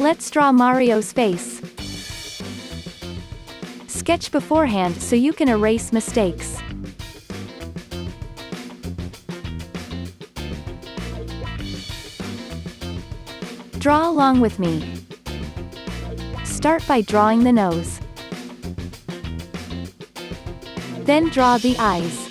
Let's draw Mario's face. Sketch beforehand so you can erase mistakes. Draw along with me. Start by drawing the nose. Then draw the eyes.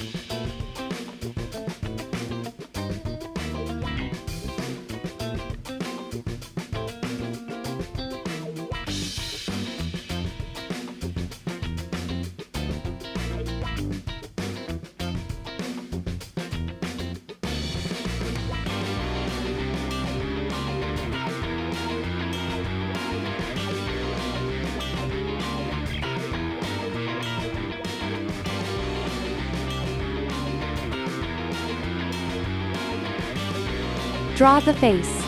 Draw the face.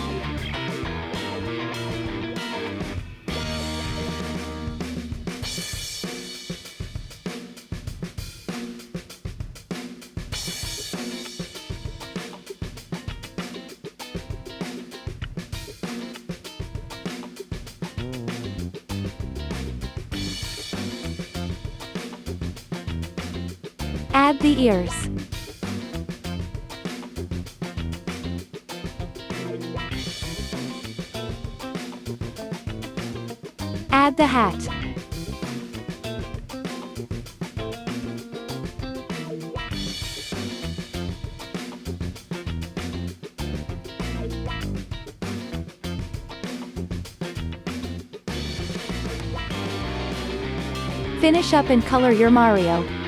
Add the ears. Add the hat. Finish up and color your Mario.